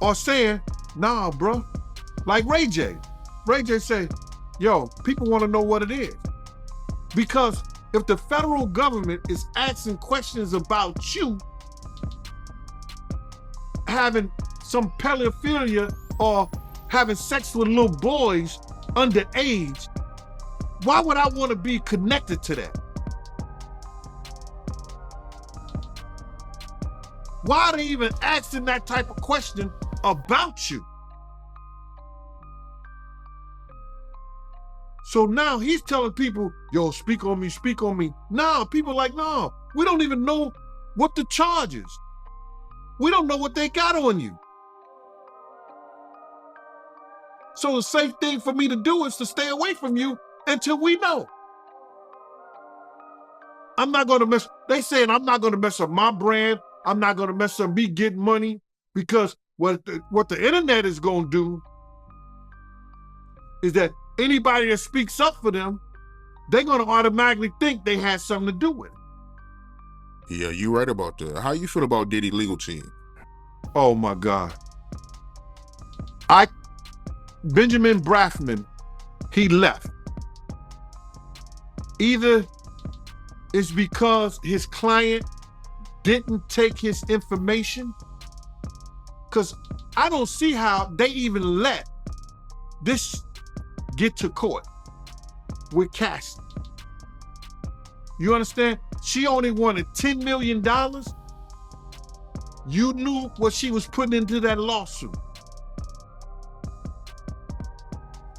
are saying, nah, bro. Like Ray J. Ray J say, yo, people want to know what it is. Because if the federal government is asking questions about you having some pedophilia or having sex with little boys underage, why would I want to be connected to that? Why are they even asking that type of question about you? So now he's telling people, yo, speak on me, speak on me. Nah, people like, no, we don't even know what the charge is. We don't know what they got on you. So the safe thing for me to do is to stay away from you until we know. I'm not gonna mess, they saying I'm not gonna mess up my brand. I'm not gonna mess up me getting money, because what the internet is gonna do is that anybody that speaks up for them, they're gonna automatically think they had something to do with it. Yeah, you right about that. How you feel about Diddy legal team? Oh my God. Benjamin Brafman, he left. Either it's because his client didn't take his information, because I don't see how they even let this get to court with Cassie. You understand? She only wanted $10 million. You knew what she was putting into that lawsuit.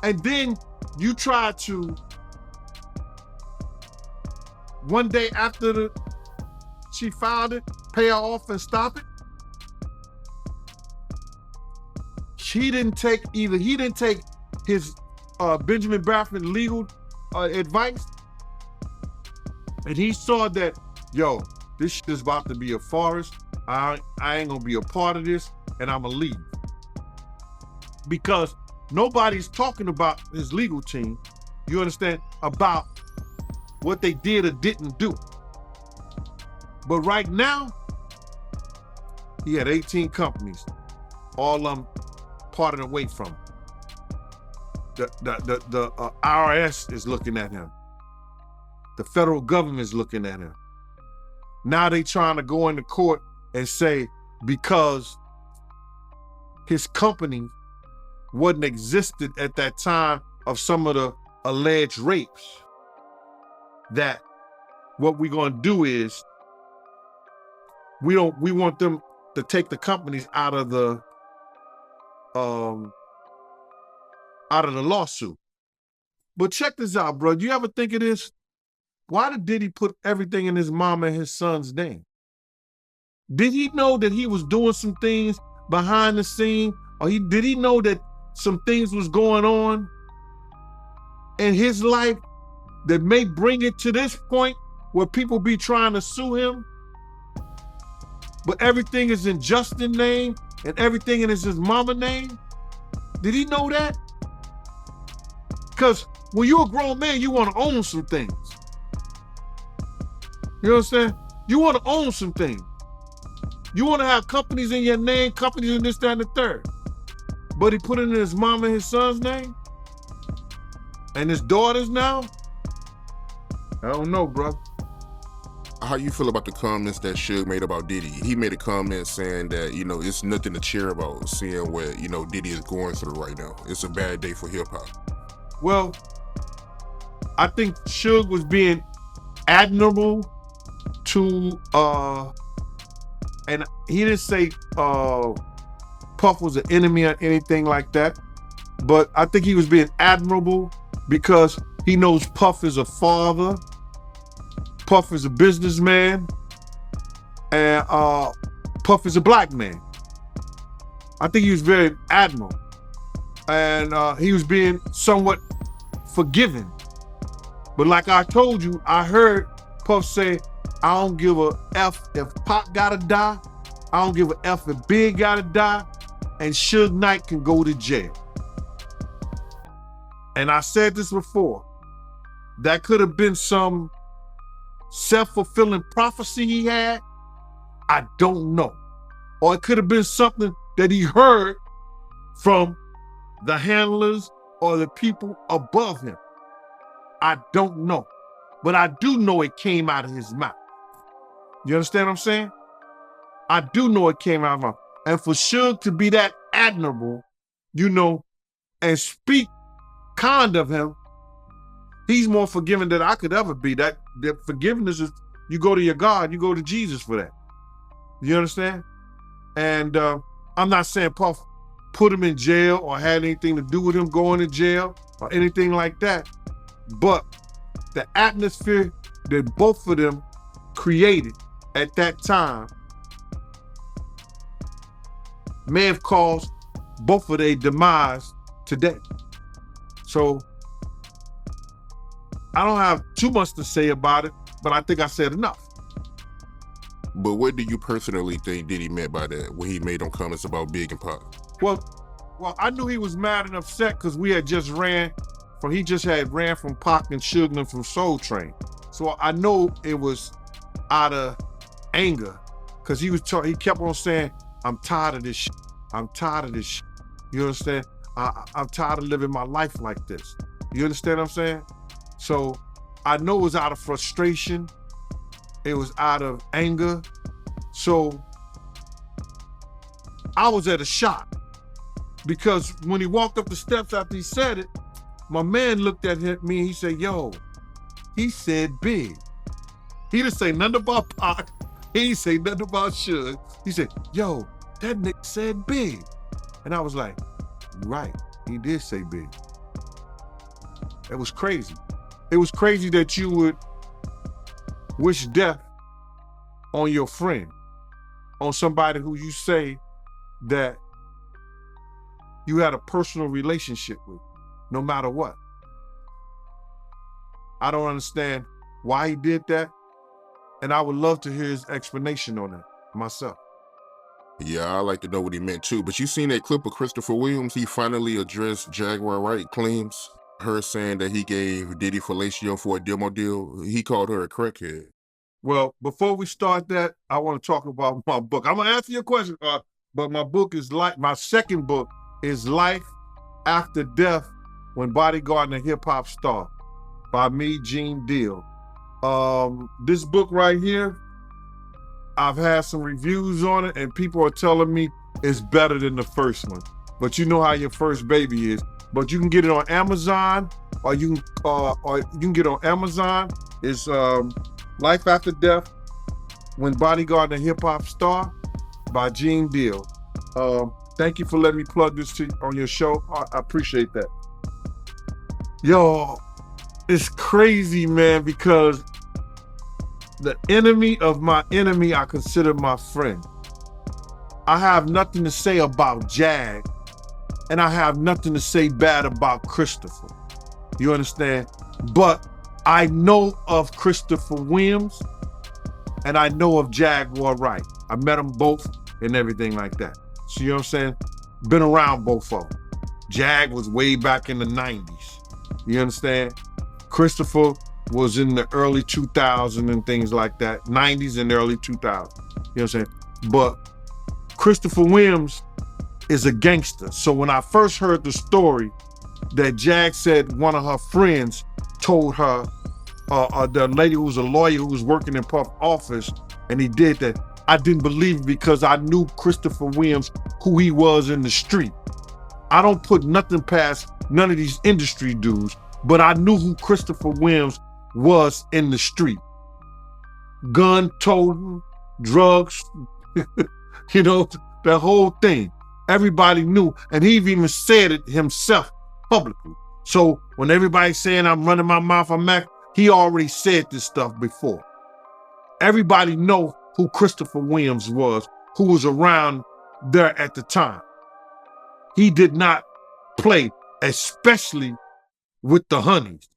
And then you tried to, one day after she filed it, pay her off and stop it. He didn't take his Benjamin Brafman legal advice, and he saw that, yo, this shit is about to be a forest. I ain't gonna be a part of this, and I'm gonna leave. Because nobody's talking about his legal team, you understand, about what they did or didn't do. But right now, he had 18 companies, all of them parted away from him. The IRS is looking at him. The federal government is looking at him. Now they trying to go into court and say, because his company wasn't existed at that time of some of the alleged rapes, that what we're gonna do is we want them to take the companies out of the lawsuit. But check this out, bro. Do you ever think of this? Why did Diddy put everything in his mom and his son's name? Did he know that he was doing some things behind the scene? Or did he know that some things was going on in his life that may bring it to this point where people be trying to sue him? But everything is in Justin's name and everything is his mama's name? Did he know that? Because when you're a grown man, you want to own some things. You understand? You want to own some things. You want to have companies in your name, companies in this, that, and the third. But he put it in his mom and his son's name? And his daughters now? I don't know, bro. How you feel about the comments that Suge made about Diddy? He made a comment saying that, it's nothing to cheer about, seeing what, Diddy is going through right now. It's a bad day for hip hop. Well, I think Suge was being admirable to, and he didn't say Puff was an enemy or anything like that, but I think he was being admirable because he knows Puff is a father, Puff is a businessman, and Puff is a black man. I think he was very admirable, and he was being somewhat forgiving. But like I told you, I heard Puff say, I don't give a F if Pop gotta die. I don't give a F if Big gotta die. And Suge Knight can go to jail. And I said this before. That could have been some self-fulfilling prophecy he had. I don't know. Or it could have been something that he heard from the handlers or the people above him. I don't know. But I do know it came out of his mouth. You understand what I'm saying? I do know it came out of his mouth. And for Suge to be that admirable, you know, and speak kind of him, he's more forgiving than I could ever be. That forgiveness is, you go to your God, you go to Jesus for that. You understand? And I'm not saying Puff put him in jail or had anything to do with him going to jail or anything like that. But the atmosphere that both of them created at that time may have caused both of their demise today. So I don't have too much to say about it, but I think I said enough. But what do you personally think Diddy meant by that when he made them comments about Big and Pac? Well, I knew he was mad and upset because he just had ran from Pac and Suge and from Soul Train. So I know it was out of anger because he kept on saying, I'm tired of this shit. I'm tired of this shit. You understand? I'm tired of living my life like this. You understand what I'm saying? So I know it was out of frustration. It was out of anger. So I was at a shock because when he walked up the steps after he said it, my man looked at me and he said, yo, he said Big. He didn't say nothing about Pac. He didn't say nothing about Suge. He said, yo, that nigga said Big. And I was like, right, he did say Big. It was crazy. It was crazy that you would wish death on your friend, on somebody who you say that you had a personal relationship with, no matter what. I don't understand why he did that, and I would love to hear his explanation on that myself. Yeah, I'd like to know what he meant too. But you seen that clip of Christopher Williams? He finally addressed Jaguar Wright claims, her saying that he gave Diddy fellatio for a demo deal. He called her a crackhead. Well, before we start that, I want to talk about my book. I'm gonna answer your question, but my book is my second book is Life After Death When Bodyguarding a Hip Hop Star by me, Gene Deal. This book right here, I've had some reviews on it and people are telling me it's better than the first one. But you know how your first baby is. But you can get it on Amazon or you can get it on Amazon. It's Life After Death When Bodyguarding a Hip Hop Star by Gene Deal. Thank you for letting me plug this on your show. I appreciate that. Yo, it's crazy, man, because the enemy of my enemy, I consider my friend. I have nothing to say about Jag, and I have nothing to say bad about Christopher. You understand? But I know of Christopher Williams, and I know of Jaguar Wright. I met them both and everything like that. So you know what I'm saying? Been around both of them. Jag was way back in the 90s. You understand? Christopher was in the early 2000s and things like that. 90s and early 2000s. You know what I'm saying? But Christopher Williams is a gangster. So when I first heard the story that Jag said one of her friends told her, the lady who was a lawyer who was working in Puff's office, and he did that, I didn't believe it because I knew Christopher Williams, who he was in the street. I don't put nothing past none of these industry dudes, but I knew who Christopher Williams was in the street. Gun toting, drugs, you know, the whole thing. Everybody knew, and he even said it himself publicly. So when everybody's saying I'm running my mouth on Mac, he already said this stuff before. Everybody know who Christopher Williams was, who was around there at the time. He did not play, especially with the honeys.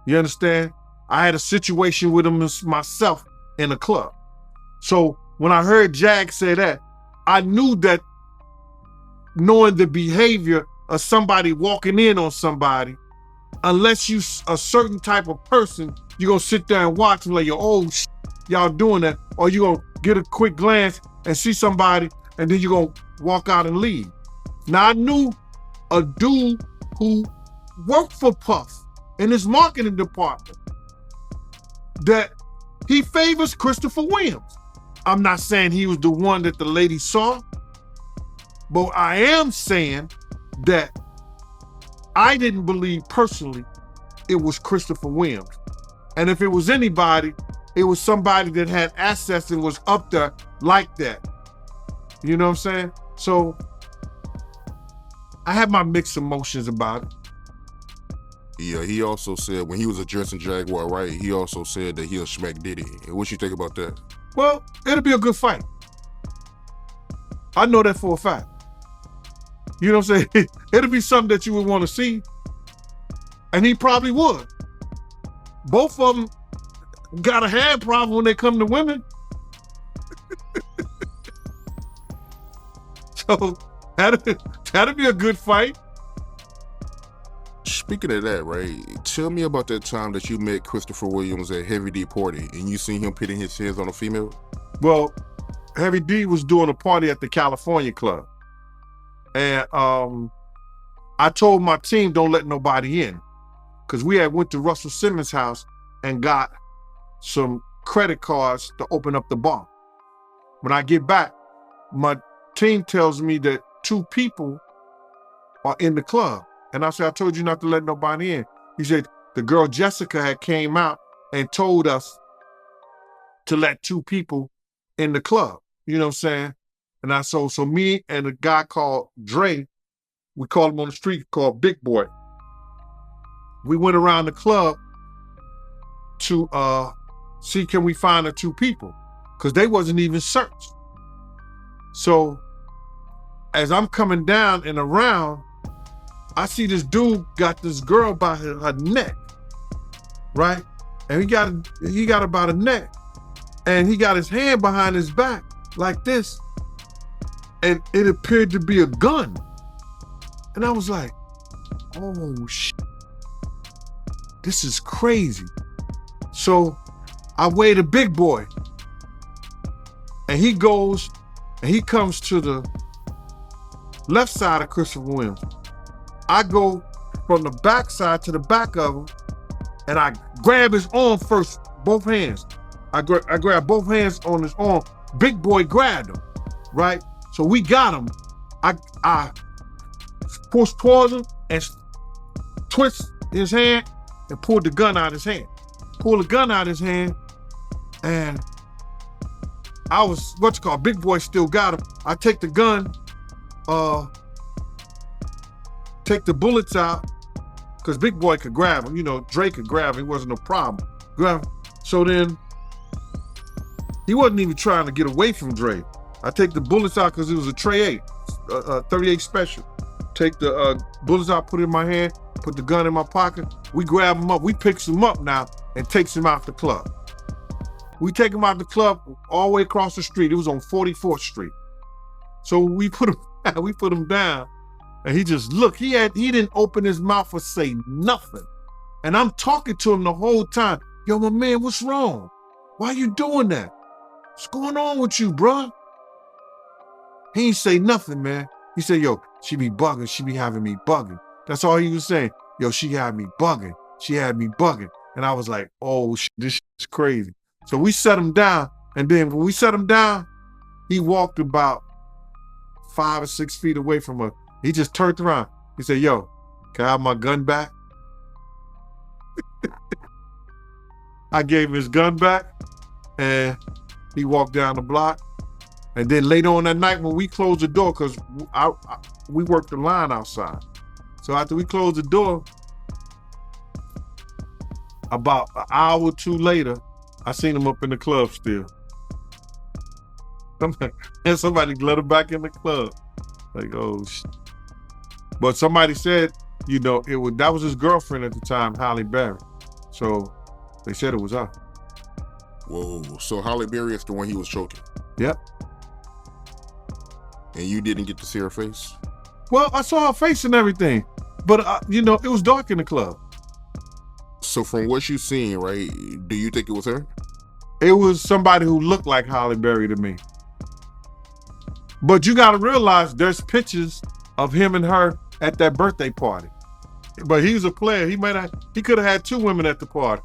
You understand? I had a situation with him myself in a club. So when I heard Jag say that, I knew that knowing the behavior of somebody walking in on somebody, unless you a certain type of person, you're gonna sit there and watch them like, oh, y'all doing that, or you're gonna get a quick glance and see somebody, and then you're gonna walk out and leave. Now I knew a dude who worked for Puff in his marketing department that he favors Christopher Williams. I'm not saying he was the one that the lady saw, but I am saying that I didn't believe personally it was Christopher Williams. And if it was anybody, it was somebody that had assets and was up there like that. You know what I'm saying? So I had my mixed emotions about it. Yeah, he also said when he was addressing Jaguar Wright, he also said that he'll smack Diddy. What you think about that? Well, it'll be a good fight. I know that for a fact. You know what I'm saying? It'll be something that you would want to see. And he probably would. Both of them got a hand problem when they come to women. So that'll be a good fight. Speaking of that, right, tell me about that time that you met Christopher Williams at Heavy D party and you seen him pitting his hands on a female. Well, Heavy D was doing a party at the California Club. And I told my team, don't let nobody in. Because we had went to Russell Simmons' house and got some credit cards to open up the bar. When I get back, my team tells me that 2 people are in the club. And I said, I told you not to let nobody in. He said, the girl Jessica had came out and told us to let 2 people in the club. You know what I'm saying? And I so me and a guy called Dre, we called him on the street called Big Boy. We went around the club to see can we find the 2 people, because they wasn't even searched. So as I'm coming down and around, I see this dude got this girl by her neck, right? And he got about a neck, and he got his hand behind his back like this, and it appeared to be a gun. And I was like, oh shit, this is crazy. So I weighed a Big Boy, and he goes and he comes to the left side of Christopher Williams. I go from the back side to the back of him, and I grab his arm first, both hands. I grab both hands on his arm. Big Boy grabbed him, right? So we got him. I pushed towards him and twist his hand and pulled the gun out of his hand. Pulled the gun out of his hand, and I was, Big Boy still got him. I take the gun, take the bullets out, because Big Boy could grab him. You know, Dre could grab him. It wasn't no problem. Grab him. So then, he wasn't even trying to get away from Dre. I take the bullets out because it was a Trey 8, 38 special. Take the bullets out, put it in my hand, put the gun in my pocket. We grab him up. We picks him up now and takes him out the club. We take him out the club all the way across the street. It was on 44th Street. So we put him down. And he just looked, he didn't open his mouth or say nothing. And I'm talking to him the whole time. Yo, my man, what's wrong? Why you doing that? What's going on with you, bruh? He ain't say nothing, man. He said, yo, she be bugging. She be having me bugging. That's all he was saying. Yo, she had me bugging. She had me bugging. And I was like, oh, this is crazy. So we set him down. And then when we set him down, he walked about 5 or 6 feet away from us. He just turned around. He said, yo, can I have my gun back? I gave him his gun back, and he walked down the block. And then later on that night when we closed the door, because we worked the line outside. So after we closed the door, about an hour or 2 later, I seen him up in the club still. And somebody let him back in the club. Like, oh, shit. But somebody said, you know, that was his girlfriend at the time, Halle Berry. So they said it was her. Whoa, so Halle Berry is the one he was choking? Yep. And you didn't get to see her face? Well, I saw her face and everything, but you know, it was dark in the club. So from what you've seen, right, do you think it was her? It was somebody who looked like Halle Berry to me. But you gotta realize there's pictures of him and her at that birthday party. But he's a player. He could have had 2 women at the party.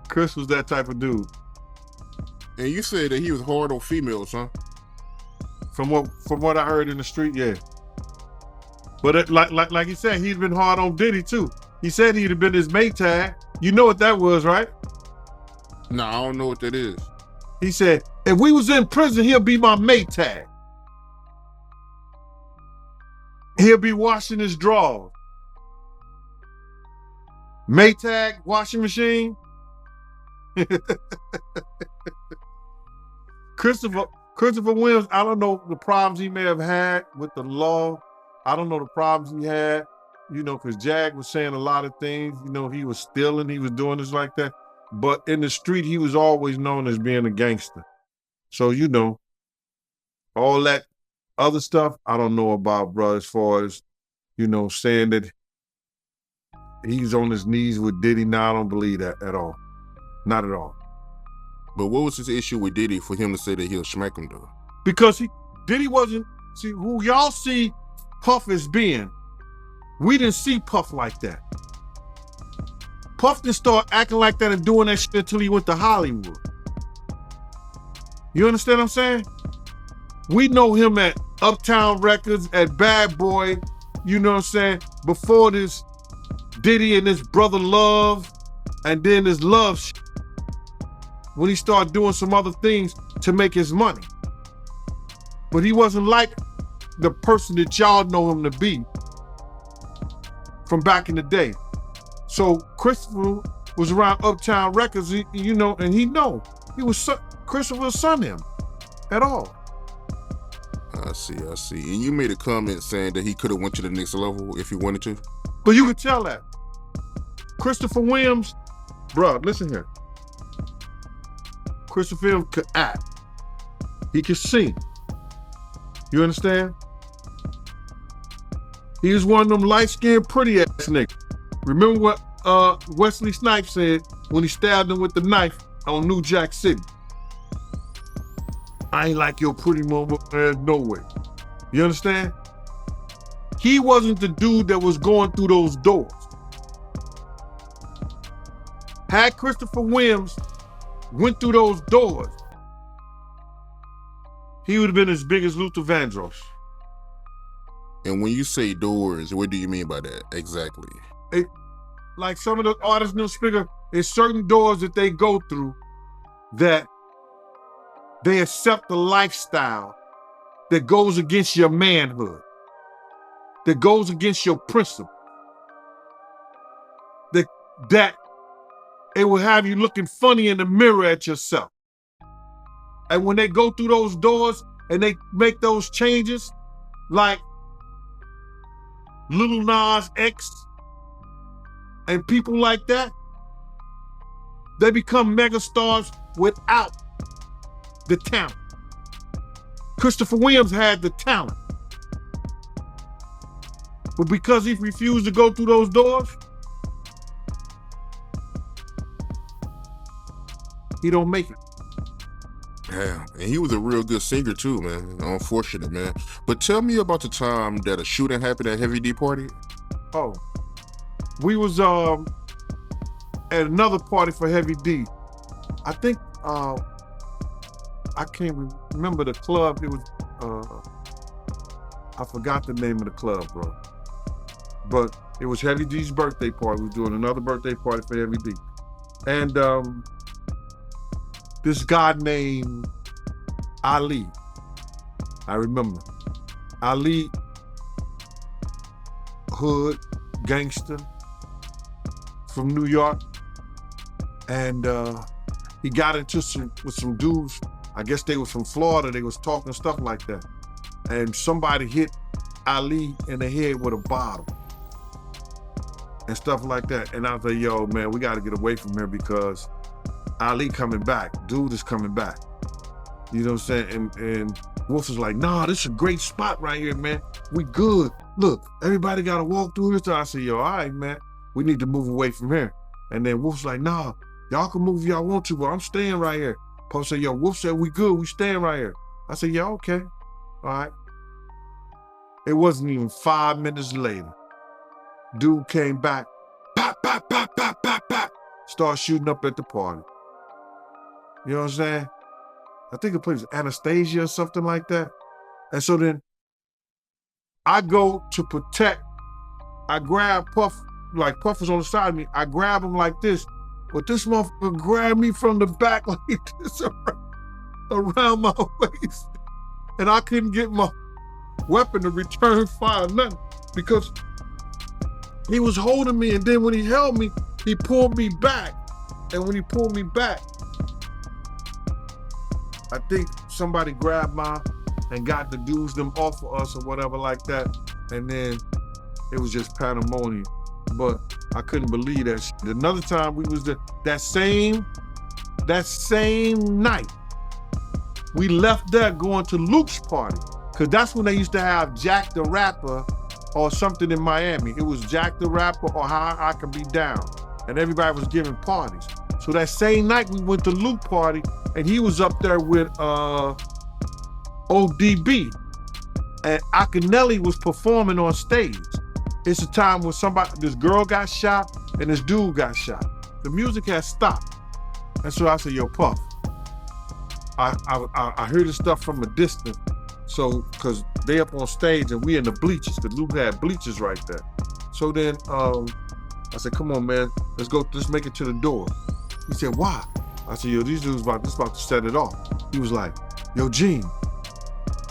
Chris was that type of dude. And you said that he was hard on females, huh? From what I heard in the street, yeah. But like he said, he'd been hard on Diddy too. He said he'd have been his Maytag. You know what that was, right? No, I don't know what that is. He said, if we was in prison, he'll be my Maytag. He'll be washing his drawers. Maytag washing machine. Christopher Williams, I don't know the problems he may have had with the law. I don't know the problems he had, because Jag was saying a lot of things. He was stealing, he was doing this like that. But in the street, he was always known as being a gangster. So, all that other stuff, I don't know about, bro, as far as, saying that he's on his knees with Diddy. Now, I don't believe that at all. Not at all. But what was his issue with Diddy for him to say that he'll smack him, though? Because Diddy wasn't, who y'all see Puff as being, we didn't see Puff like that. Puff didn't start acting like that and doing that shit until he went to Hollywood. You understand what I'm saying? We know him at Uptown Records, at Bad Boy, you know what I'm saying? Before this Diddy and his brother Love, and then his Love shit. When he started doing some other things to make his money. But he wasn't like the person that y'all know him to be from back in the day. So Christopher was around Uptown Records, and he was Christopher's son him at all. I see. And you made a comment saying that he could have went to the next level if he wanted to. But you could tell that. Christopher Williams, bro, listen here. Christopher Williams could act. He could sing. You understand? He was one of them light-skinned, pretty-ass niggas. Remember what Wesley Snipes said when he stabbed him with the knife on New Jack City? I ain't like your pretty mama ass no way. You understand? He wasn't the dude that was going through those doors. Had Christopher Williams went through those doors, he would have been as big as Luther Vandross. And when you say doors, what do you mean by that exactly? Like some of the artists in the speaker, there's certain doors that they go through that they accept the lifestyle that goes against your manhood, that goes against your principle, that it will have you looking funny in the mirror at yourself. And when they go through those doors and they make those changes, like Lil Nas X and people like that, they become megastars without the talent. Christopher Williams had the talent. But because he refused to go through those doors, he don't make it. Yeah, and he was a real good singer too, man. Unfortunate, man. But tell me about the time that a shooting happened at Heavy D party. Oh, we was at another party for Heavy D. I think I can't remember the club. It was I forgot the name of the club, bro. But it was Heavy D's birthday party. We was doing another birthday party for Heavy D, and this guy named Ali. I remember. Ali, hood, gangster from New York. And he got into with some dudes. I guess they was from Florida. They was talking stuff like that. And somebody hit Ali in the head with a bottle and stuff like that. And I was like, yo, man, we got to get away from here because Ali coming back. Dude is coming back. You know what I'm saying? And Wolf was like, nah, this is a great spot right here, man. We good. Look, everybody got to walk through here. So I said, yo, all right, man. We need to move away from here. And then Wolf's like, nah, y'all can move if y'all want to, but I'm staying right here. Puff said, yo, Wolf said we good, we staying right here. I said, yeah, okay, all right. It wasn't even 5 minutes later. Dude came back, pop, pop, pop, pop, pop, pop, started shooting up at the party. You know what I'm saying? I think the place was Anastasia or something like that. And so then I go to protect, I grab Puff, like Puff was on the side of me, I grab him like this, but this motherfucker grabbed me from the back like this around my waist. And I couldn't get my weapon to return fire, nothing, because he was holding me, and then when he held me, he pulled me back. And when he pulled me back, I think somebody grabbed mine and got the dudes them off of us or whatever like that. And then it was just pandemonium. But I couldn't believe that shit. Another time we was that same night, we left there going to Luke's party. Cause that's when they used to have Jack the Rapper or something in Miami. It was Jack the Rapper or How I Can Be Down. And everybody was giving parties. So that same night we went to Luke party and he was up there with ODB. And Akinelli was performing on stage. It's a time when this girl got shot and this dude got shot. The music had stopped. And so I said, yo, Puff, I hear this stuff from a distance. So, cause they up on stage and we in the bleachers, cause Luke had bleachers right there. So then I said, come on, man, let's make it to the door. He said, why? I said, yo, these dudes about to set it off. He was like, yo, Gene,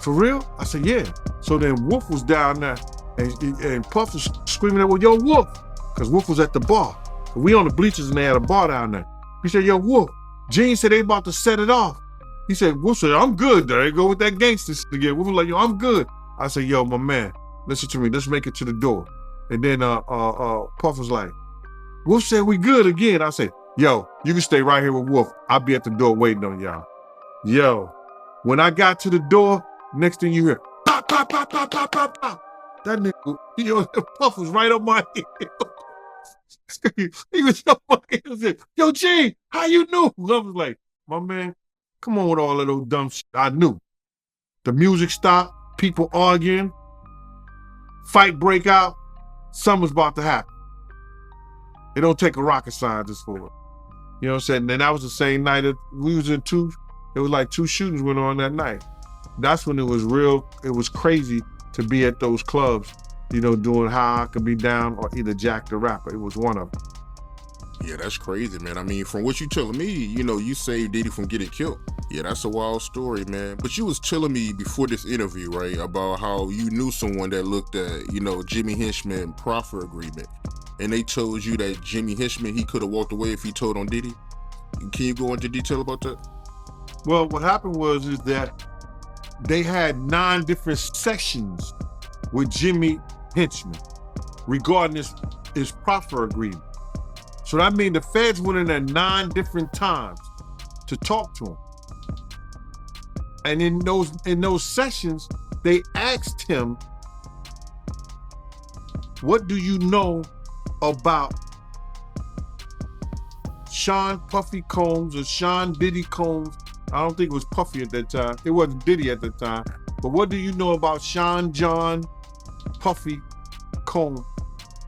for real? I said, yeah. So then Wolf was down there and Puff was screaming at, well, yo, Wolf, cause Wolf was at the bar. We on the bleachers and they had a bar down there. He said, yo, Wolf, Gene said they about to set it off. He said, Wolf said, I'm good. There you go with that gangster shit again. Wolf was like, yo, I'm good. I said, yo, my man, listen to me. Let's make it to the door. And then Puff was like, Wolf said we good again. I said, yo, you can stay right here with Wolf. I'll be at the door waiting on y'all. Yo, when I got to the door, next thing you hear, pop, pop, pop, pop, pop, pop, pop. That nigga, yo, Puff was right on my head. He was on my head. He said, yo, Gene, how you knew? I was like, my man, come on with all of those dumb shit. I knew. The music stopped, people arguing, fight break out, something was about to happen. It don't take a rocket scientist for it. You know what I'm saying? And that was the same night that we was in it was like 2 shootings went on that night. That's when it was crazy to be at those clubs, you know, doing How I Could Be Down or either Jack the Rapper. It was one of them. Yeah, that's crazy, man. I mean, from what you telling me, you know, you saved Diddy from getting killed. Yeah, that's a wild story, man. But you was telling me before this interview, right, about how you knew someone that looked at, you know, Jimmy Hinchman proffer agreement. And they told you that Jimmy Hinchman, he could have walked away if he told on Diddy. Can you go into detail about that? Well, what happened is that they had 9 different sessions with Jimmy Hinchman regarding his proffer agreement. So that means the feds went in there 9 different times to talk to him. And in those sessions, they asked him, what do you know about Sean Puffy Combs or Sean Diddy Combs? I don't think it was Puffy at that time. It wasn't Diddy at the time. But what do you know about Sean John Puffy Combs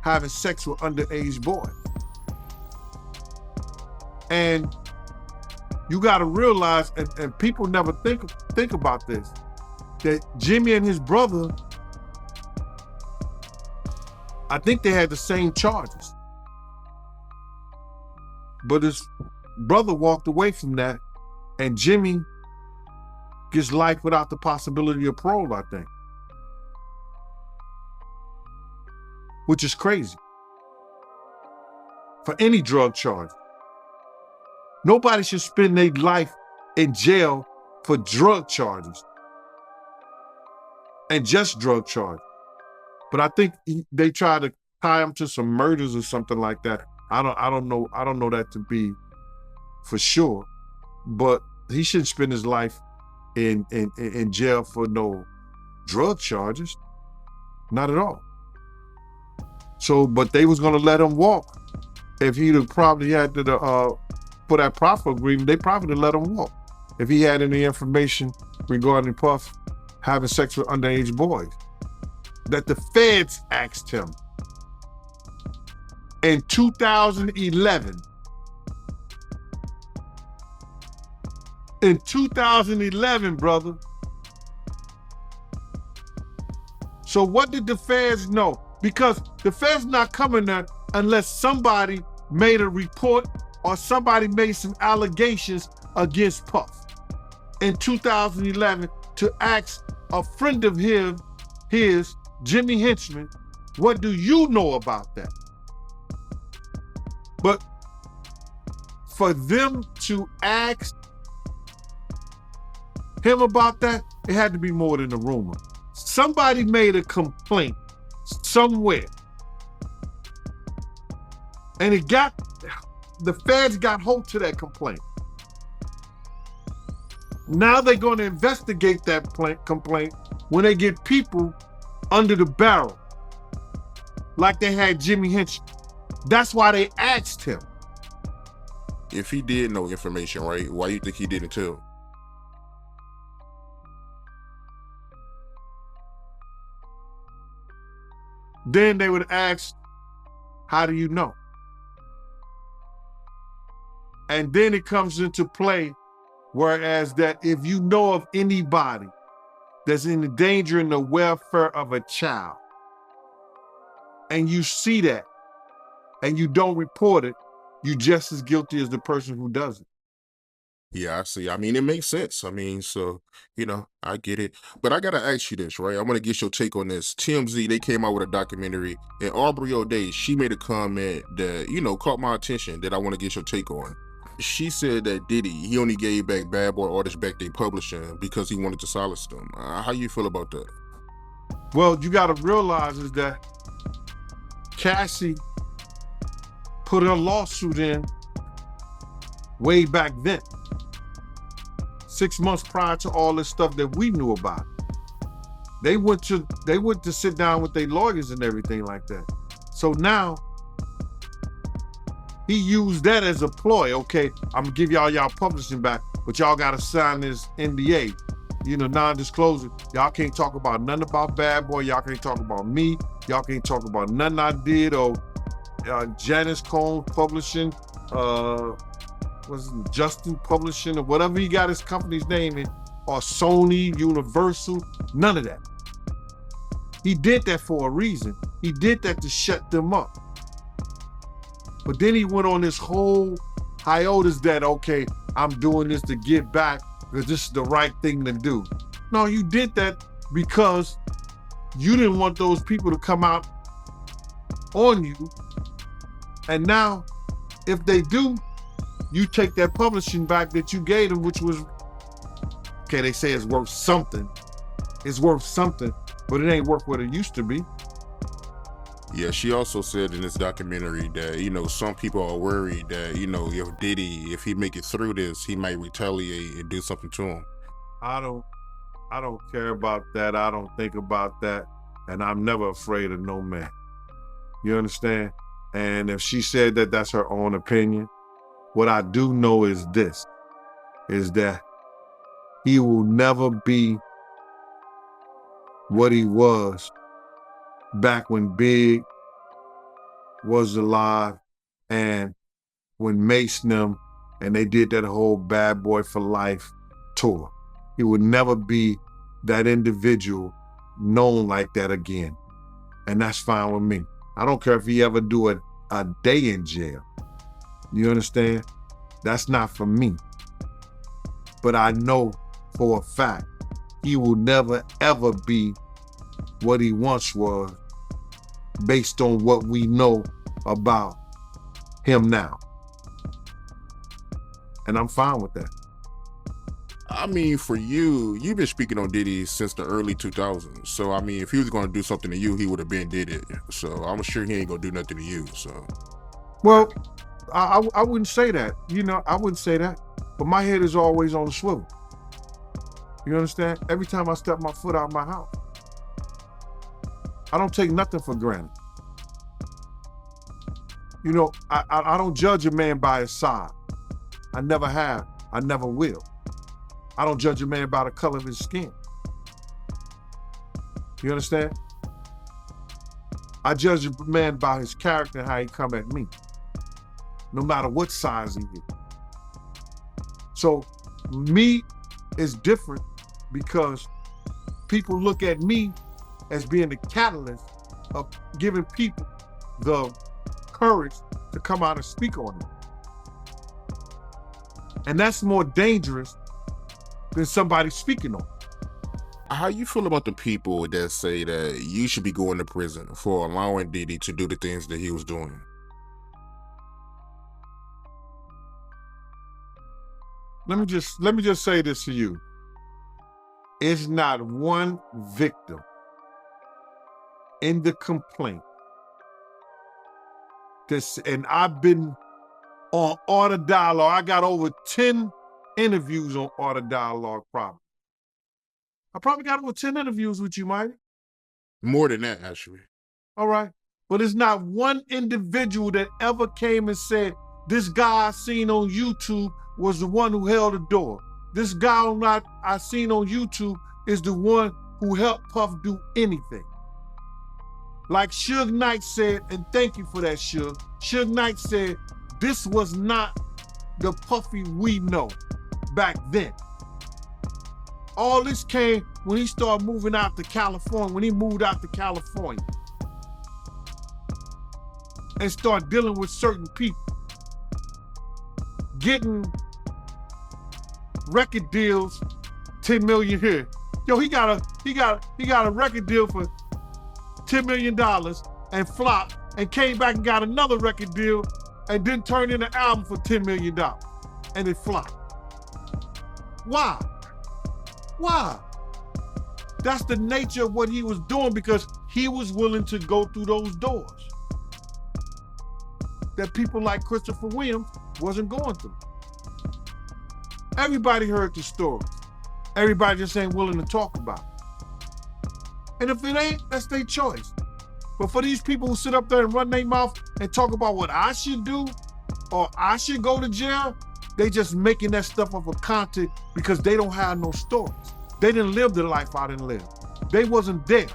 having sex with underage boys? And you got to realize, and people never think about this, that Jimmy and his brother, I think they had the same charges. But his brother walked away from that, and Jimmy gets life without the possibility of parole, I think. Which is crazy. For any drug charge. Nobody should spend their life in jail for drug charges. And just drug charges. But I think they try to tie him to some murders or something like that. I don't know that to be for sure. But he shouldn't spend his life in jail for no drug charges. Not at all. So, but they was gonna let him walk. If he'd have probably had to for that proffer agreement, they probably let him walk. if he had any information regarding Puff having sex with underage boys. That the feds asked him in 2011. In 2011, brother. So what did the feds know? Because the feds not coming there unless somebody made a report or somebody made some allegations against Puff in 2011 to ask a friend of his, Jimmy Henchman, what do you know about that? But for them to ask him about that, it had to be more than a rumor. Somebody made a complaint somewhere. And the feds got hold to that complaint. Now they're going to investigate that complaint when they get people under the barrel, like they had Jimmy Henchman. That's why they asked him. If he did know information, right, why you think he didn't tell? Then they would ask, how do you know? And then it comes into play, whereas that if you know of anybody that's endangering the welfare of a child, and you see that, and you don't report it, you're just as guilty as the person who does it. Yeah, I see. I mean, it makes sense. I mean, so, I get it. But I gotta ask you this, right? I want to get your take on this. TMZ, they came out with a documentary, and Aubrey O'Day, she made a comment that, caught my attention that I want to get your take on. She said that Diddy, he only gave back Bad Boy artists back their publishing because he wanted to solace them. How you feel about that? Well, you gotta realize is that Cassie put her lawsuit in way back then, 6 months prior to all this stuff that we knew about. They went to sit down with their lawyers and everything like that. So now he used that as a ploy. Okay, I'm gonna give y'all publishing back, but y'all gotta sign this NDA, non-disclosure. Y'all can't talk about nothing about Bad Boy. Y'all can't talk about me. Y'all can't talk about nothing I did or Janice Cone Publishing, Justin Publishing, or whatever he got his company's name in, or Sony, Universal, none of that. He did that for a reason. He did that to shut them up. But then he went on this whole hiatus that, okay, I'm doing this to give back because this is the right thing to do. No, you did that because you didn't want those people to come out on you. And now, if they do, you take that publishing back that you gave them, which was, okay, they say it's worth something. It's worth something, but it ain't worth what it used to be. Yeah, she also said in this documentary that, some people are worried that, if Diddy, if he make it through this, he might retaliate and do something to him. I don't care about that. I don't think about that. And I'm never afraid of no man. You understand? And if she said that that's her own opinion, what I do know is this, is that he will never be what he was back when Big was alive and when Mace them and they did that whole Bad Boy for Life tour. He would never be that individual known like that again. And that's fine with me. I don't care if he ever do a day in jail. You understand? That's not for me. But I know for a fact he will never ever be what he once was based on what we know about him now. And I'm fine with that. I mean, for you've been speaking on Diddy since the early 2000s. So, I mean, if he was going to do something to you, he would have been did it. So, I'm sure he ain't going to do nothing to you, so. Well, I wouldn't say that. I wouldn't say that. But my head is always on the swivel. You understand? Every time I step my foot out of my house, I don't take nothing for granted. I don't judge a man by his side. I never have. I never will. I don't judge a man by the color of his skin. You understand? I judge a man by his character and how he come at me, no matter what size he is. So me is different because people look at me as being the catalyst of giving people the courage to come out and speak on it. And that's more dangerous than somebody speaking on it. How you feel about the people that say that you should be going to prison for allowing Diddy to do the things that he was doing? Let me just say this to you. It's not one victim in the complaint. And I've been on Art of Dialogue. I got over 10 interviews on Art of Dialogue probably. I probably got over 10 interviews with you, Mike. More than that, actually. All right. But it's not one individual that ever came and said, this guy I seen on YouTube was the one who held the door. This guy I seen on YouTube is the one who helped Puff do anything. Like Suge Knight said, and thank you for that, Suge. Suge Knight said, this was not the Puffy we know back then. All this came when he started moving out to California, when he moved out to California and started dealing with certain people, getting record deals, 10 million here. Yo, he got a record deal for $10 million and flopped and came back and got another record deal and then turned in an album for $10 million and it flopped. Why? Why? That's the nature of what he was doing because he was willing to go through those doors that people like Christopher Williams wasn't going through. Everybody heard the stories. Everybody just ain't willing to talk about it. And if it ain't, that's their choice. But for these people who sit up there and run their mouth and talk about what I should do or I should go to jail, they just making that stuff up for content because they don't have no stories. They didn't live the life I didn't live. They wasn't there.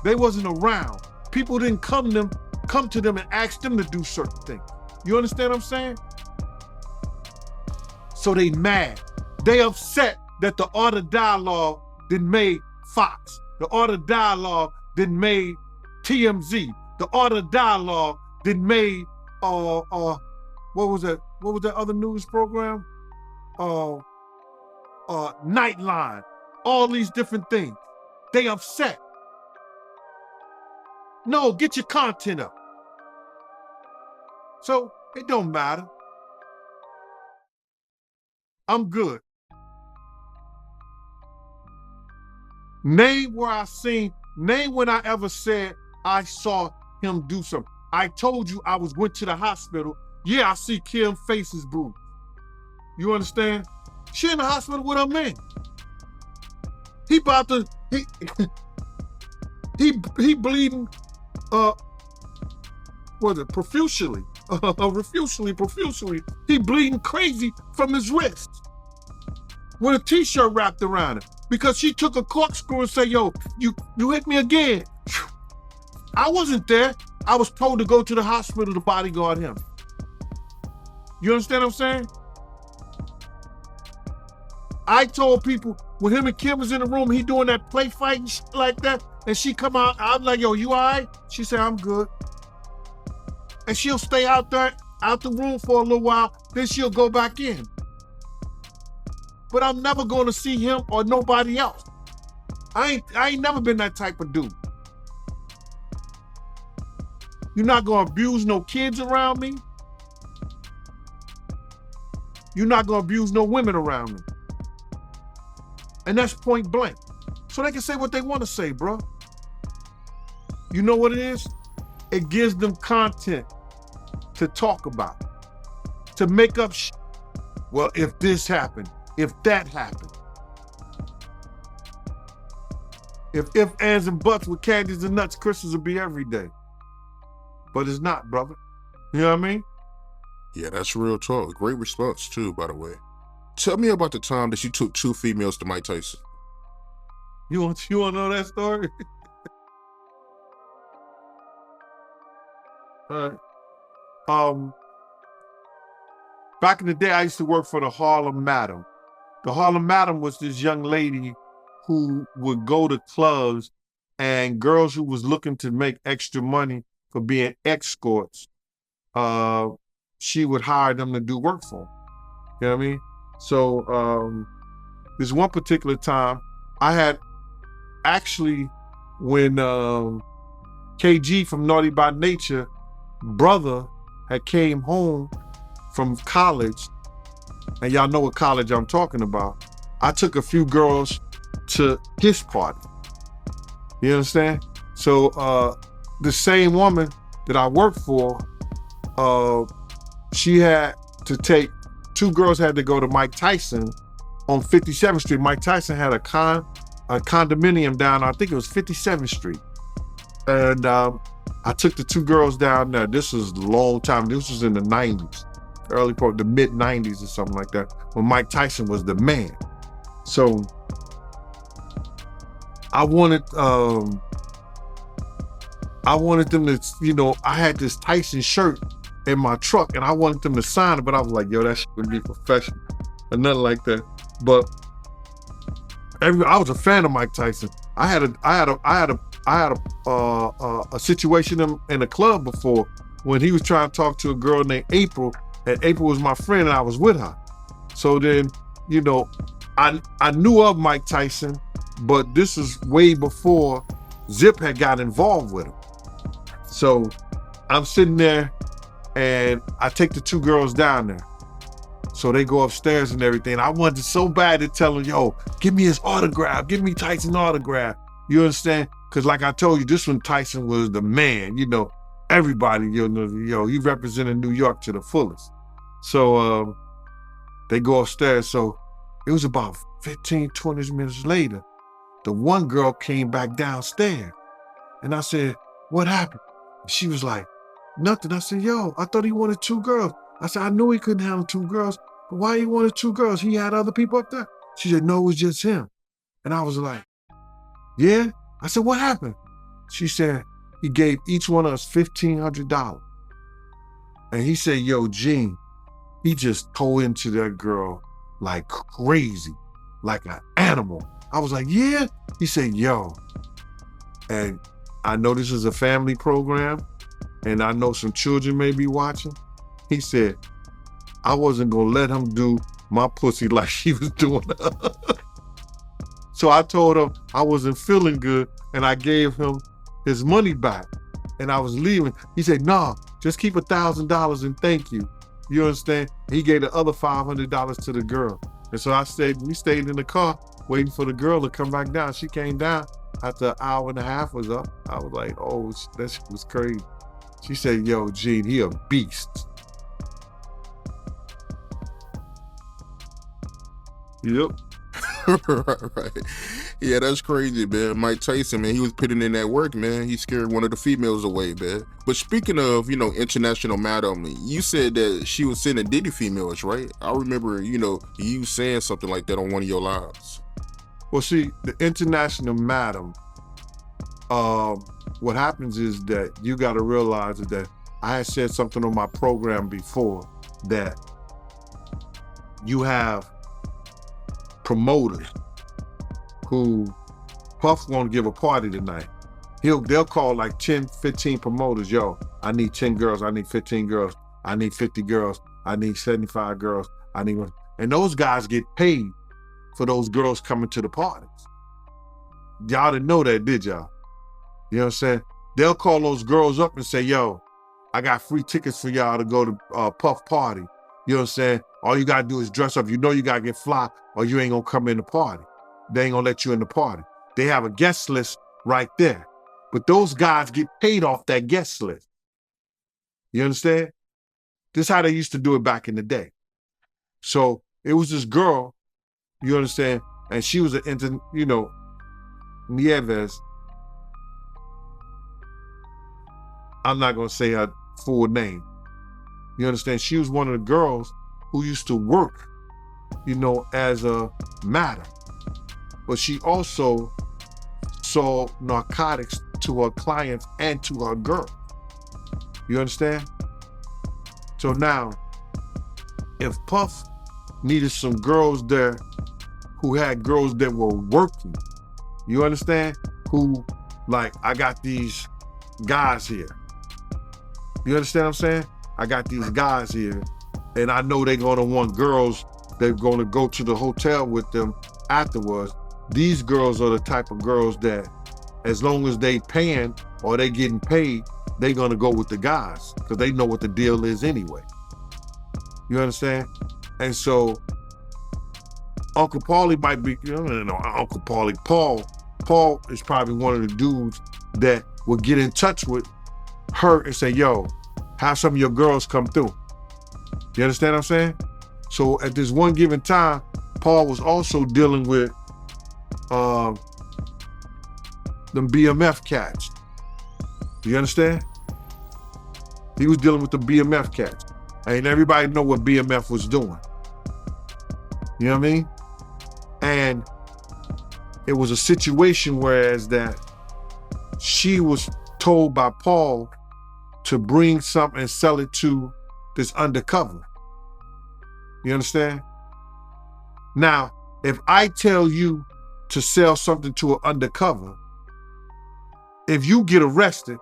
They wasn't around. People didn't come to them and ask them to do certain things. You understand what I'm saying? So they mad. They upset that the Art of Dialogue didn't made Fox. The Art of Dialogue didn't made TMZ. The Art of Dialogue didn't made what was that? What was that other news program? Nightline. All these different things. They upset. No, get your content up. So it don't matter. I'm good. Name when I ever said I saw him do something. I told you I went to the hospital. Yeah, I see Kim faces bruised. You understand? She in the hospital with her man. He bleeding, profusely. Profusely. He bleeding crazy from his wrist with a t-shirt wrapped around it because she took a corkscrew and said, yo, you hit me again. I wasn't there. I was told to go to the hospital to bodyguard him. You understand what I'm saying? I told people when him and Kim was in the room, he doing that play fight and shit like that, and she come out, I'm like, yo, you all right? She said, I'm good. And she'll stay out the room for a little while, then she'll go back in. But I'm never gonna see him or nobody else. I ain't never been that type of dude. You're not gonna abuse no kids around me. You're not gonna abuse no women around me. And that's point blank. So they can say what they want to say, bro. You know what it is? It gives them content to talk about, to make up shit. Well, if this happened, if that happened. If ands and buts with candies and nuts, Christmas would be every day. But it's not, brother. You know what I mean? Yeah, that's real talk. Great response too, by the way. Tell me about the time that you took 2 females to Mike Tyson. You want to know that story? All right. Back in the day, I used to work for the Harlem Madam. The Harlem Madam was this young lady who would go to clubs, and girls who was looking to make extra money for being escorts, she would hire them to do work for them. You know what I mean? So this one particular time, I had actually, when KG from Naughty by Nature brother had came home from college, and y'all know what college I'm talking about, I took a few girls to his party. You understand? So the same woman that I worked for, she had to take, 2 girls had to go to Mike Tyson on 57th Street. Mike Tyson had a condominium down, I think it was 57th Street. And I took the 2 girls down there. This was a long time. This was in the 90s, early part, the mid 90s or something like that, when Mike Tyson was the man. So I wanted them to, you know, I had this Tyson shirt in my truck and I wanted them to sign it, but I was like, yo, that shit would be professional or nothing like that. But I was a fan of Mike Tyson. I had a situation in a club before when he was trying to talk to a girl named April, and April was my friend and I was with her. So then, you know, I knew of Mike Tyson, but this is way before Zip had got involved with him. So I'm sitting there and I take the 2 girls down there. So they go upstairs and everything. I wanted so bad to tell them, yo, give me his autograph, give me Tyson's autograph. You understand? Because like I told you, this one Tyson was the man, you know, everybody, you know, yo, he represented New York to the fullest. So they go upstairs. So it was about 15, 20 minutes later, the one girl came back downstairs. And I said, what happened? She was like, nothing. I said, yo, I thought he wanted 2 girls. I said, I knew he couldn't handle 2 girls, but why he wanted 2 girls? He had other people up there. She said, no, it was just him. And I was like, yeah? I said, what happened? She said, he gave each one of us $1,500. And he said, yo, Gene, he just tore into that girl like crazy, like an animal. I was like, yeah? He said, yo. And I know this is a family program, and I know some children may be watching. He said, I wasn't gonna let him do my pussy like she was doing. So I told him I wasn't feeling good, and I gave him his money back, and I was leaving. He said, nah, just keep $1,000 and thank you. You understand? He gave the other $500 to the girl. And so we stayed in the car waiting for the girl to come back down. She came down after an hour and a half was up. I was like, oh, that shit was crazy. She said, yo, Gene, he a beast. Yep. Right. Yeah, that's crazy, man. Mike Tyson, man, he was putting in that work, man. He scared one of the females away, man. But speaking of, you know, international madam, you said that she was sending Diddy females, right? I remember, you know, you saying something like that on one of your lives. Well, see, the international madam, what happens is that you got to realize that I had said something on my program before that you have promoters who Puff won't give a party tonight. They'll call like 10, 15 promoters. Yo, I need 10 girls. I need 15 girls. I need 50 girls. I need 75 girls. I need one. And those guys get paid for those girls coming to the parties. Y'all didn't know that, did y'all? You know what I'm saying? They'll call those girls up and say, yo, I got free tickets for y'all to go to Puff party. You know what I'm saying? All you gotta do is dress up. You know you gotta get fly or you ain't gonna come in the party. They ain't gonna let you in the party. They have a guest list right there. But those guys get paid off that guest list. You understand? This is how they used to do it back in the day. So it was this girl, you understand? And she was Nieves. I'm not gonna say her full name. You understand? She was one of the girls who used to work as a matter. But she also sold narcotics to her clients and to her girl. You understand? So now, if Puff needed some girls there who had girls that were working, you understand? Who, like, I got these guys here. You understand what I'm saying? I got these guys here, and I know they're gonna want girls they're gonna go to the hotel with them afterwards. These girls are the type of girls that, as long as they paying or they getting paid, they gonna go with the guys because they know what the deal is anyway. You understand? And so Uncle Paulie might be, Uncle Paulie, Paul is probably one of the dudes that will get in touch with her and say, yo, have some of your girls come through. You understand what I'm saying? So at this one given time, Paul was also dealing with them BMF cats. You understand? He was dealing with the BMF cats. And everybody know what BMF was doing. You know what I mean? And it was a situation whereas that she was told by Paul to bring something and sell it to this undercover. You understand? Now, if I tell you to sell something to an undercover, if you get arrested,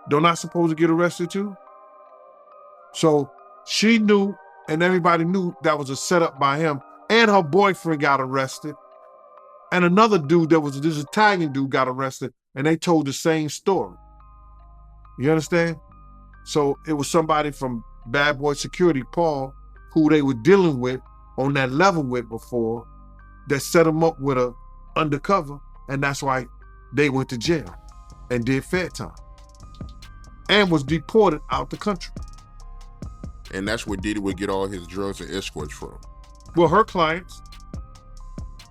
don't I supposed to get arrested too? So she knew, and everybody knew that was a setup by him, and her boyfriend got arrested. And another dude this Italian dude got arrested, and they told the same story. You understand? So it was somebody from Bad Boy Security, Paul, who they were dealing with on that level with before, that set them up with a undercover, and that's why they went to jail and did fair time and was deported out the country. And that's where Diddy would get all his drugs and escorts from. Well, her clients.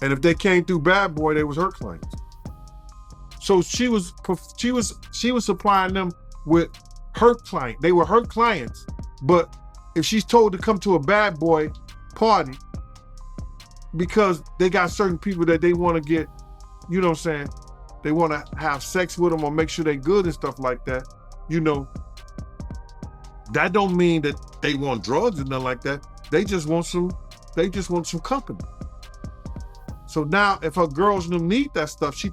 And if they came through Bad Boy, they was her clients. So she was supplying them with her client. They were her clients, but if she's told to come to a Bad Boy party because they got certain people that they want to get, you know what I'm saying, they want to have sex with them or make sure they good and stuff like that, that don't mean that they want drugs and nothing like that. They just want some company. So now if her girls don't need that stuff, she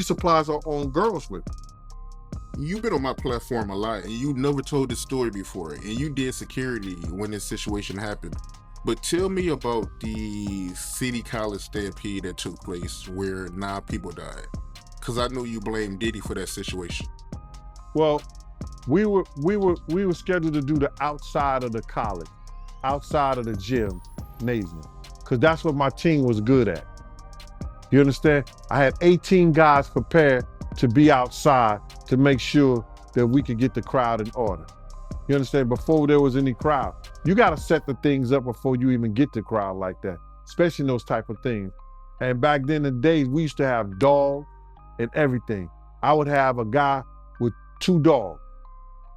supplies her own girls with it. You've been on my platform a lot, and you never told this story before, and you did security when this situation happened. But tell me about the City College stampede that took place where 9 people died. Because I know you blame Diddy for that situation. Well, we were scheduled to do the outside of the college, outside of the gym, because that's what my team was good at. You understand? I had 18 guys prepared to be outside to make sure that we could get the crowd in order. You understand? Before there was any crowd. You got to set the things up before you even get the crowd like that, especially in those type of things. And back then in the days, we used to have dogs and everything. I would have a guy with 2 dogs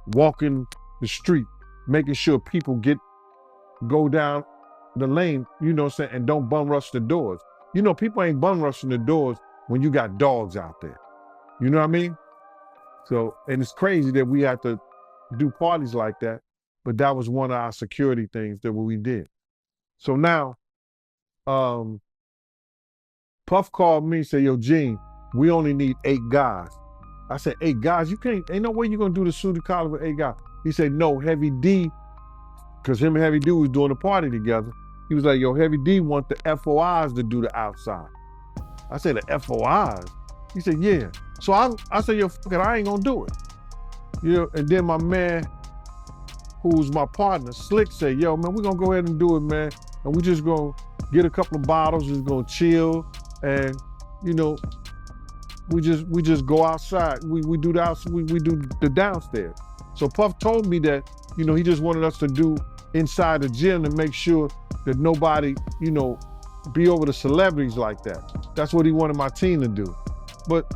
walking the street, making sure people go down the lane, you know what I'm saying, and don't bum rush the doors. People ain't bum rushing the doors when you got dogs out there. You know what I mean? So, and it's crazy that we have to do parties like that, but that was one of our security things that we did. So now, Puff called me and said, yo, Gene, we only need 8 guys. I said, 8 guys? Ain't no way you're gonna do the City College with 8 guys. He said, no, Heavy D, because him and Heavy D was doing a party together. He was like, yo, Heavy D want the FOIs to do the outside. I said, the FOIs? He said, yeah. So I said, yo, fuck it, I ain't gonna do it. And then my man, who's my partner, Slick, said, yo, man, we're gonna go ahead and do it, man. And we just gonna get a couple of bottles, just gonna chill, and, we just go outside. We do the downstairs. So Puff told me that, he just wanted us to do inside the gym to make sure that nobody, be over the celebrities like that. That's what he wanted my team to do. But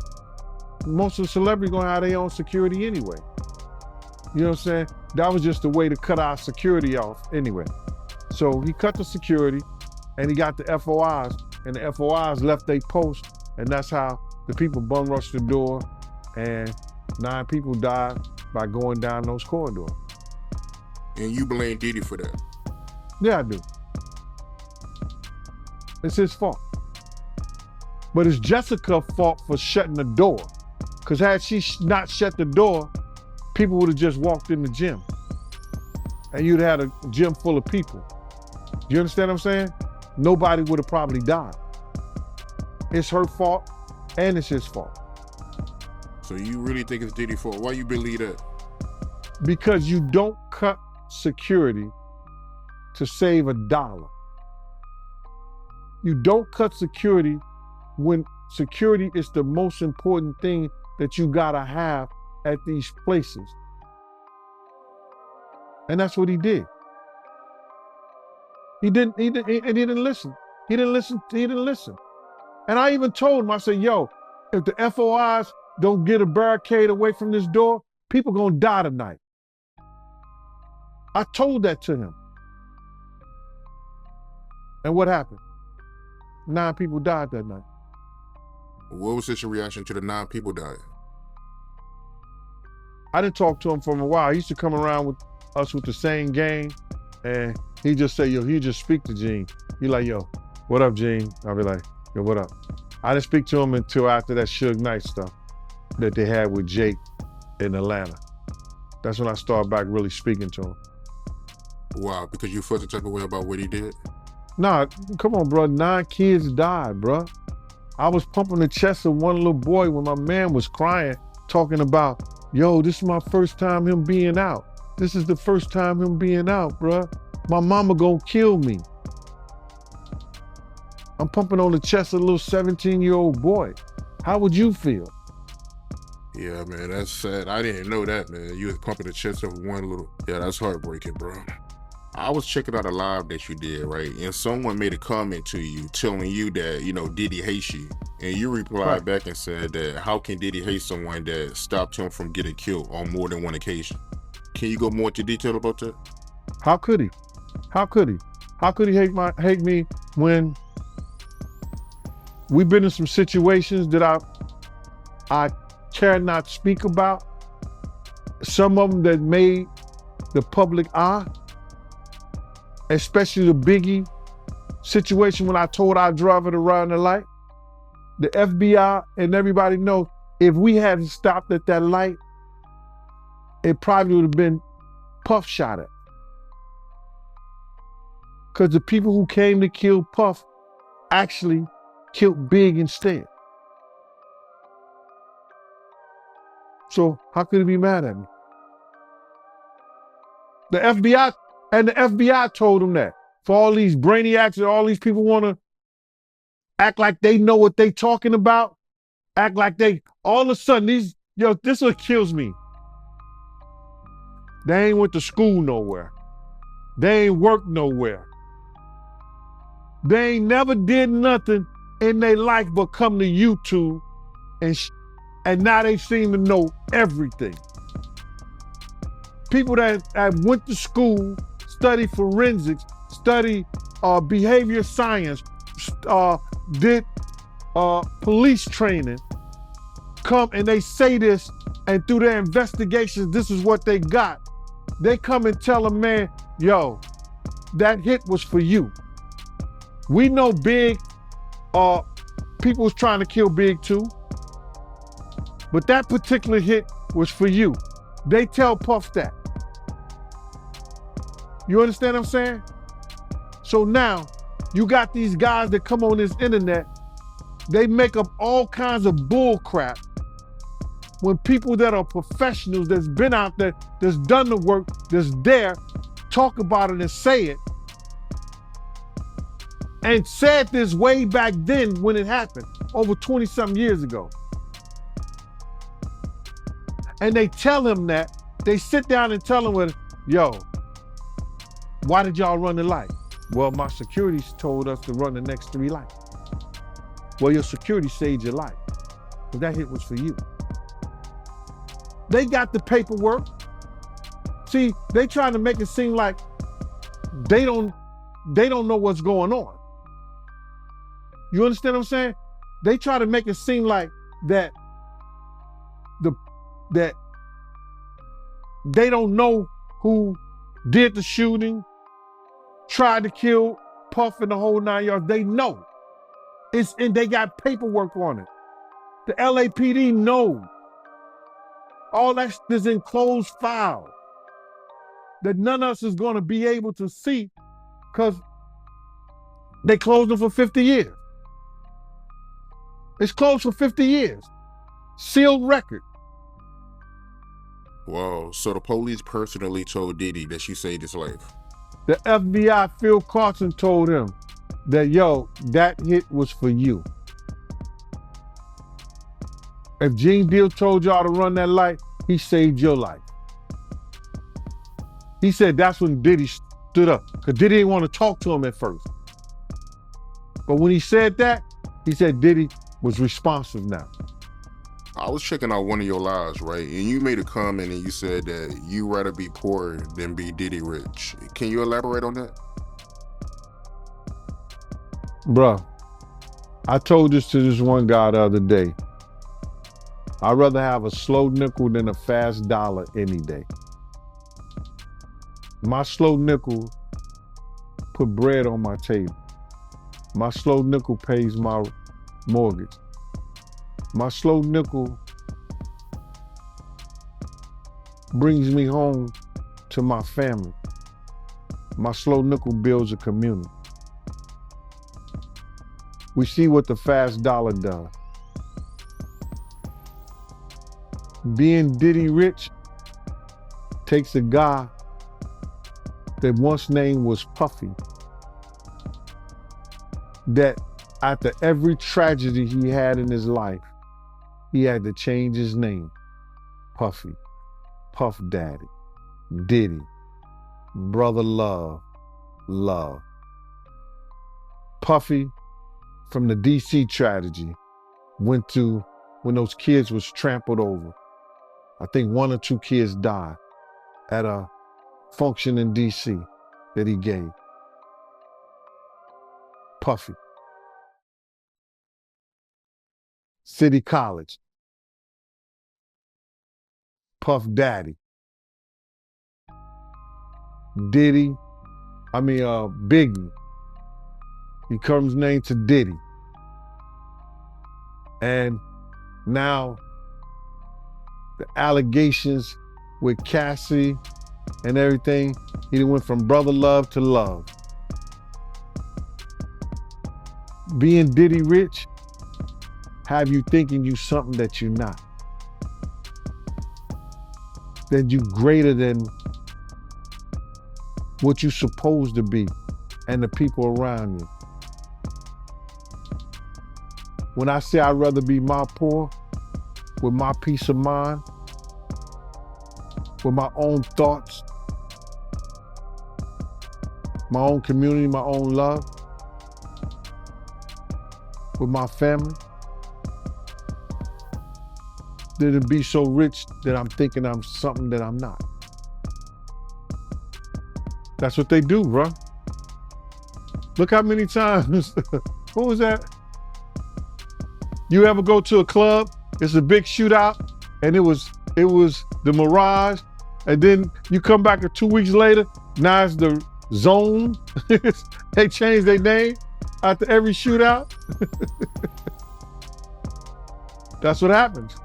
most of the celebrities gonna have their own security anyway. You know what I'm saying? That was just a way to cut our security off anyway. So he cut the security, and he got the FOIs, and the FOIs left their post, and that's how the people bum rushed the door, and 9 people died by going down those corridors. And you blame Diddy for that? Yeah, I do. It's his fault. But it's Jessica's fault for shutting the door. Because had she not shut the door, people would have just walked in the gym. And you'd have had a gym full of people. You understand what I'm saying? Nobody would have probably died. It's her fault and it's his fault. So you really think it's Diddy's fault? Why you believe that? Because you don't cut security to save $1. You don't cut security when security is the most important thing that you gotta have at these places. And that's what he did. He didn't listen. He didn't listen. And I even told him, I said, yo, if the FOIs don't get a barricade away from this door, people gonna die tonight. I told that to him. And what happened? 9 people died that night. What was his reaction to the 9 people dying? I didn't talk to him for a while. He used to come around with us with the same game, and he just say, yo, he just speak to Gene. He like, yo, what up, Gene? I'll be like, yo, what up? I didn't speak to him until after that Suge Knight stuff that they had with Jake in Atlanta. That's when I started back really speaking to him. Wow, because you felt the type of way about what he did? Nah, come on, bro. 9 kids died, bro. I was pumping the chest of one little boy when my man was crying, talking about, yo, this is my first time him being out. This is the first time him being out, bro. My mama gonna kill me. I'm pumping on the chest of a little 17-year-old boy. How would you feel? Yeah, man, that's sad. I didn't know that, man. You was pumping the chest of one little... Yeah, that's heartbreaking, bro. I was checking out a live that you did, right? And someone made a comment to you telling you that, you know, Diddy hates you. And you replied back and said that how can Diddy hate someone that stopped him from getting killed on more than one occasion? Can you go more into detail about that? How could he? How could he? How could he hate me when we've been in some situations that I care not speak about? Some of them that made the public eye. Especially the Biggie situation when I told our driver to run the light. The FBI and everybody knows if we hadn't stopped at that light, it probably would have been Puff shot at. Because the people who came to kill Puff actually killed Big instead. So how could he be mad at me? The FBI told him that. For all these brainiacs and all these people want to act like they know what they talking about, act like they, all of a sudden, this is what kills me. They ain't went to school nowhere. They ain't worked nowhere. They ain't never did nothing in their life but come to YouTube and now they seem to know everything. People that went to school, study forensics, study behavior science, did police training, come and they say this, and through their investigations, this is what they got. They come and tell a man, yo, that hit was for you. We know Big, people was trying to kill Big too, but that particular hit was for you. They tell Puff that. You understand what I'm saying? So now, you got these guys that come on this internet, they make up all kinds of bull crap when people that are professionals, that's been out there, that's done the work, that's there, talk about it and say it, and said this way back then when it happened, over 20-something years ago. And they tell him that, they sit down and tell him, yo, why did y'all run the light? Well, my security told us to run the next 3 lights. Well, your security saved your life, but that hit was for you. They got the paperwork. See, they trying to make it seem like they don't know what's going on. You understand what I'm saying? They try to make it seem like that that they don't know who did the shooting, tried to kill Puff and the whole 9 yards. They know. And they got paperwork on it. The LAPD know. All that is in closed file that none of us is going to be able to see because they closed them for 50 years. It's closed for 50 years. Sealed record. Wow. So the police personally told Diddy that she saved his life. The FBI, Phil Carson, told him that, yo, that hit was for you. If Gene Deal told y'all to run that light, he saved your life. He said that's when Diddy stood up, because Diddy didn't want to talk to him at first. But when he said that, he said Diddy was responsive now. I was checking out one of your lives, right? And you made a comment and you said that you rather be poor than be Diddy rich. Can you elaborate on that? Bruh, I told this to this one guy the other day. I'd rather have a slow nickel than a fast dollar any day. My slow nickel put bread on my table. My slow nickel pays my mortgage. My slow nickel brings me home to my family. My slow nickel builds a community. We see what the fast dollar does. Being Diddy rich takes a guy that once name was Puffy, that after every tragedy he had in his life, he had to change his name. Puffy, Puff Daddy, Diddy, Brother Love, Love. Puffy, from the DC tragedy, went to when those kids was trampled over. I think 1 or 2 kids died at a function in DC that he gave. Puffy. City College. Puff Daddy. Diddy, Biggie. He comes named to Diddy. And now the allegations with Cassie and everything, he went from brother love to love. Being Diddy rich have you thinking you something that you're not. That you greater than what you're supposed to be and the people around you. When I say I'd rather be my poor, with my peace of mind, with my own thoughts, my own community, my own love, with my family, than to be so rich that I'm thinking I'm something that I'm not. That's what they do, bro. Look how many times, what was that? You ever go to a club, it's a big shootout, and it was the Mirage, and then you come back 2 weeks later, now it's the Zone. They changed their name after every shootout. That's what happens.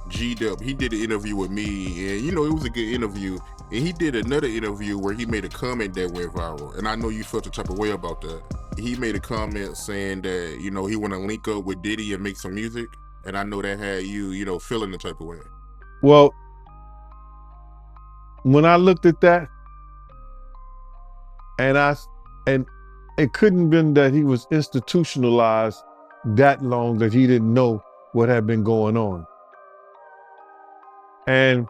G-Dub, he did an interview with me, and it was a good interview. And he did another interview where he made a comment that went viral. And I know you felt the type of way about that. He made a comment saying that, he want to link up with Diddy and make some music. And I know that had you, feeling the type of way. Well, when I looked at that, and it couldn't have been that he was institutionalized that long that he didn't know what had been going on. And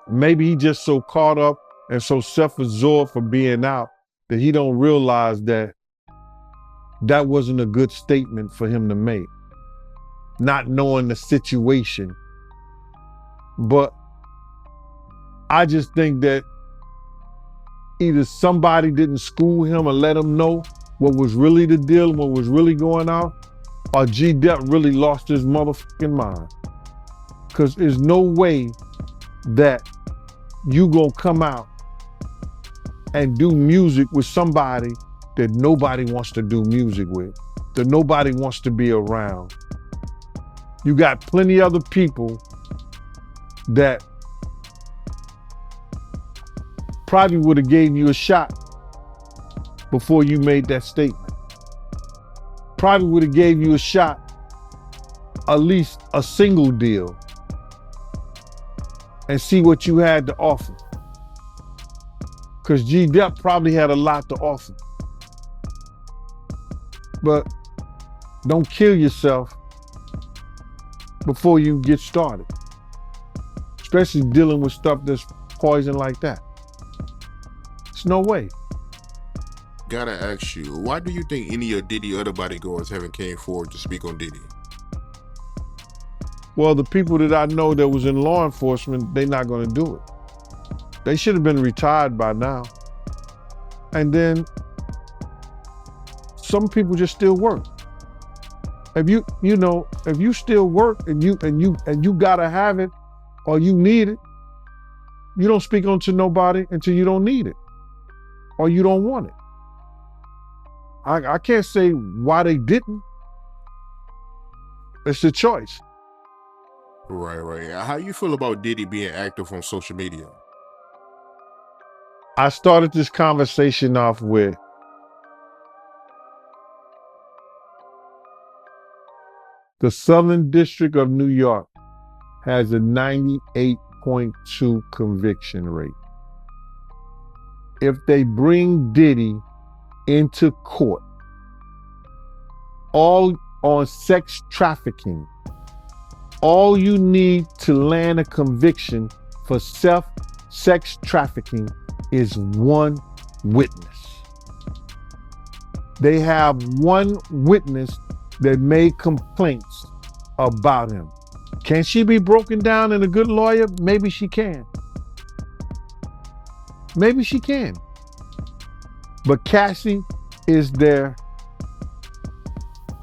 maybe he just so caught up and so self-absorbed for being out that he don't realize that that wasn't a good statement for him to make, not knowing the situation. But I just think that either somebody didn't school him or let him know what was really the deal and what was really going on, or G-Dep really lost his motherfucking mind. Because there's no way that you gonna come out and do music with somebody that nobody wants to do music with, that nobody wants to be around. You got plenty other people that probably would have gave you a shot before you made that statement. Probably would have gave you a shot, at least a single deal, and see what you had to offer. Because G-Dep probably had a lot to offer. But don't kill yourself before you get started. Especially dealing with stuff that's poison like that. There's no way. Gotta ask you, why do you think any of Diddy other bodyguards haven't came forward to speak on Diddy? Well, the people that I know that was in law enforcement, they're not gonna do it. They should have been retired by now. And then some people just still work. If you still work and you gotta have it or you need it, you don't speak on to nobody until you don't need it or you don't want it. I can't say why they didn't. It's a choice. Right. How you feel about Diddy being active on social media? I started this conversation off with the Southern District of New York has a 98.2 conviction rate. If they bring Diddy into court, all on sex trafficking, all you need to land a conviction for sex trafficking is one witness. They have one witness that made complaints about him. Can she be broken down in a good lawyer? Maybe she can. Maybe she can. But Cassie is their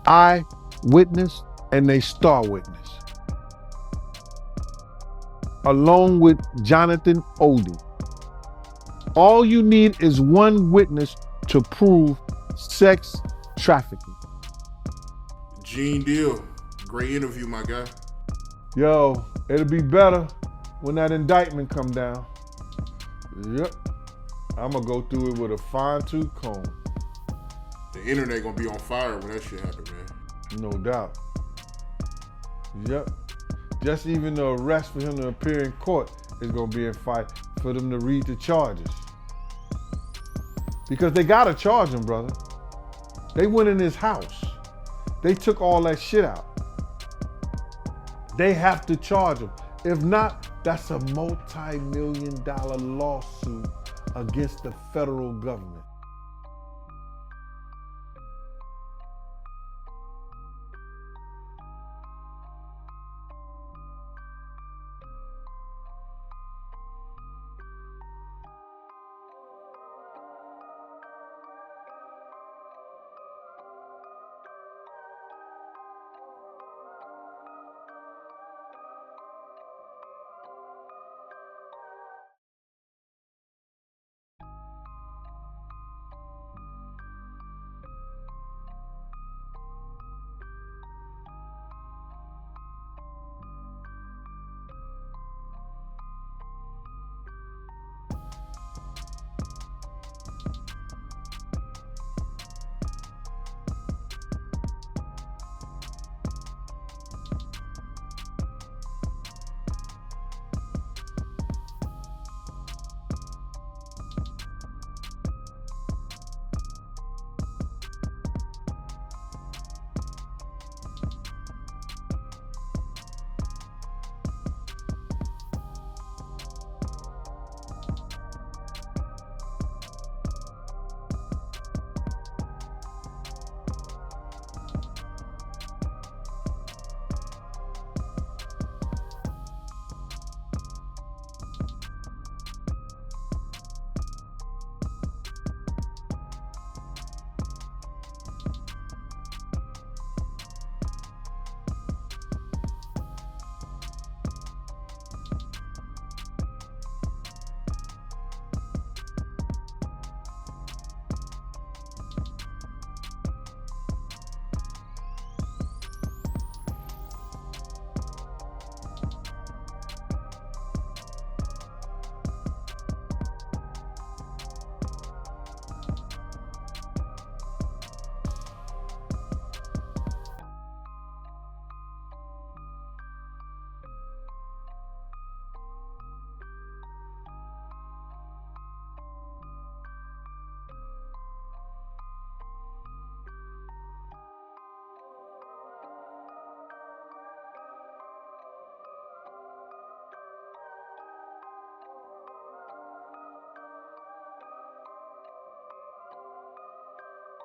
eyewitness and their star witness. Along with Jonathan Odie. All you need is one witness to prove sex trafficking. Gene Deal, great interview, my guy. Yo, it'll be better when that indictment come down. Yep. I'm gonna go through it with a fine-tooth comb. The internet gonna be on fire when that shit happen, man. No doubt. Yep. Just even the arrest for him to appear in court is gonna be a fight for them to read the charges. Because they gotta charge him, brother. They went in his house. They took all that shit out. They have to charge him. If not, that's a multi-million-dollar lawsuit against the federal government.